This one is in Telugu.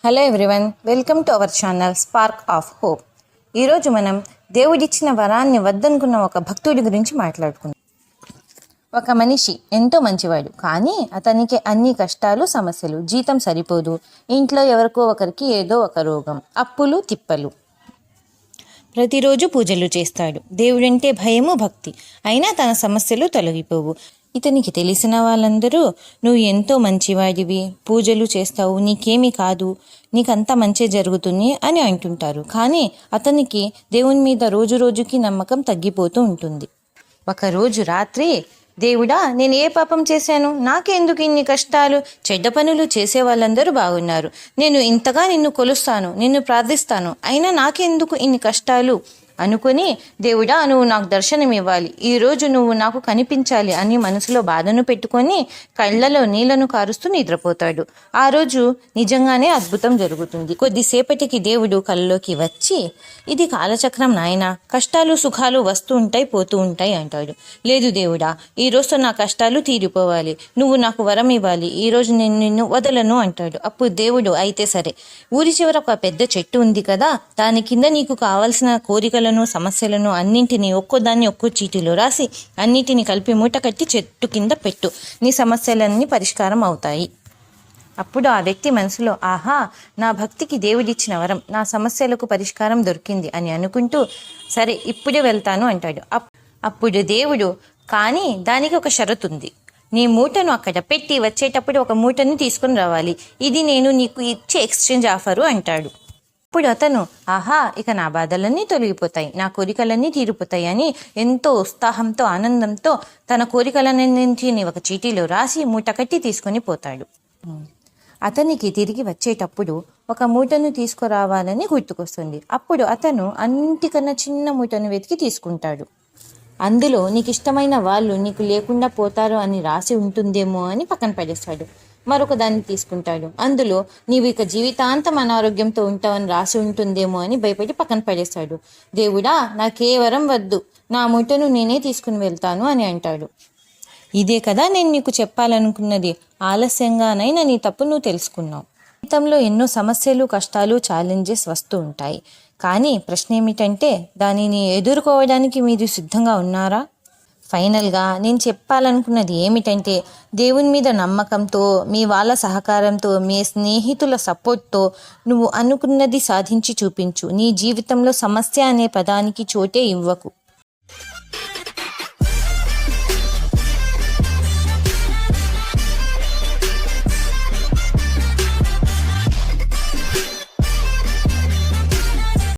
Hello everyone, welcome to our channel spark of hope. ఈరోజు మనం దేవుడిచ్చిన వరాన్ని వద్దనుకున్న ఒక భక్తుడి గురించి మాట్లాడుకుందాం. ఒక మనిషి ఎంతో మంచివాడు, కానీ అతనికి అన్ని కష్టాలు, సమస్యలు, జీతం సరిపోదు, ఇంట్లో ఎవరికో ఒకరికి ఏదో ఒక రోగం, అప్పులు తిప్పలు. ప్రతిరోజు పూజలు చేస్తాడు. దేవుడంటే భయము, భక్తి, అయినా తన సమస్యలు తొలగిపోవు. ఇతనికి తెలిసిన వాళ్ళందరూ, నువ్వు ఎంతో మంచివాడివి, పూజలు చేస్తావు, నీకేమీ కాదు, నీకంతా మంచి జరుగుతుంది అని అంటుంటారు. కానీ అతనికి దేవుని మీద రోజు రోజుకి నమ్మకం తగ్గిపోతూ ఉంటుంది. ఒకరోజు రాత్రి, దేవుడా, నేను ఏ పాపం చేశాను, నాకెందుకు ఇన్ని కష్టాలు, చెడ్డ పనులు చేసే వాళ్ళందరూ బాగున్నారు, నేను ఇంతగా నిన్ను కొలుస్తాను, నిన్ను ప్రార్థిస్తాను, అయినా నాకెందుకు ఇన్ని కష్టాలు అనుకుని, దేవుడా, నువ్వు నాకు దర్శనం ఇవ్వాలి, ఈరోజు నువ్వు నాకు కనిపించాలి అని మనసులో బాధను పెట్టుకొని కళ్ళలో నీళ్లను కారుస్తూ నిద్రపోతాడు. ఆ రోజు నిజంగానే అద్భుతం జరుగుతుంది. కొద్దిసేపటికి దేవుడు కళ్ళలోకి వచ్చి, ఇది కాలచక్రం నాయనా, కష్టాలు సుఖాలు వస్తూ ఉంటాయి పోతూ ఉంటాయి అంటాడు. లేదు దేవుడా, ఈరోజు నా కష్టాలు తీరిపోవాలి, నువ్వు నాకు వరం ఇవ్వాలి, ఈరోజు నేను నిన్ను వదలను అంటాడు. అప్పుడు దేవుడు, అయితే సరే, ఊరి చివర ఒక పెద్ద చెట్టు ఉంది కదా, దాని కింద నీకు కావాల్సిన కోరికలు సమస్యలను అన్నింటినీ ఒక్కోదాన్ని ఒక్కో చీటిలో రాసి అన్నిటిని కలిపి మూట కట్టి చెట్టు కింద పెట్టు, నీ సమస్యలన్నీ పరిష్కారం అవుతాయి. అప్పుడు ఆ వ్యక్తి మనసులో, ఆహా, నా భక్తికి దేవుడిచ్చిన వరం, నా సమస్యలకు పరిష్కారం దొరికింది అని అనుకుంటూ, సరే ఇప్పుడే వెళ్తాను అంటాడు. అప్పుడు దేవుడు, కానీ దానికి ఒక షరతు ఉంది, నీ మూటను అక్కడ పెట్టి వచ్చేటప్పుడు ఒక మూటను తీసుకుని రావాలి, ఇది నేను నీకు ఇచ్చే ఎక్స్చేంజ్ ఆఫరు అంటాడు. అప్పుడు అతను, ఆహా, ఇక నా బాధలన్నీ తొలగిపోతాయి, నా కోరికలన్నీ తీరిపోతాయి అని ఎంతో ఉత్సాహంతో ఆనందంతో తన కోరికలన్నింటినీ ఒక చీటీలో రాసి మూట కట్టి తీసుకొని పోతాడు. అతనికి తిరిగి వచ్చేటప్పుడు ఒక మూటను తీసుకురావాలని గుర్తుకొస్తుంది. అప్పుడు అతను అన్నిటికన్నా చిన్న మూటను వెతికి తీసుకుంటాడు. అందులో నీకు ఇష్టమైన వాళ్ళు నీకు లేకుండా పోతారు అని రాసి ఉంటుందేమో అని పక్కన పడేస్తాడు. మరొక దాన్ని తీసుకుంటాడు. అందులో నీవు ఇక జీవితాంతం అనారోగ్యంతో ఉంటావని రాసి ఉంటుందేమో అని భయపడి పక్కన పడేస్తాడు. దేవుడా, నాకే వరం వద్దు, నా మూటను నేనే తీసుకుని వెళ్తాను అని అంటాడు. ఇదే కదా నేను నీకు చెప్పాలనుకున్నది, ఆలస్యంగానైనా నీ తప్పు నువ్వు తెలుసుకున్నావు. జీవితంలో ఎన్నో సమస్యలు, కష్టాలు, ఛాలెంజెస్ వస్తూ ఉంటాయి. కానీ ప్రశ్న ఏమిటంటే, దానిని ఎదుర్కోవడానికి మీరు సిద్ధంగా ఉన్నారా? ఫైనల్గా నేను చెప్పాలనుకున్నది ఏమిటంటే, దేవుని మీద నమ్మకంతో, మీ వాళ్ళ సహకారంతో, మీ స్నేహితుల సపోర్ట్తో నువ్వు అనుకున్నది సాధించి చూపించు. నీ జీవితంలో సమస్య అనే పదానికి చోటే ఇవ్వకు.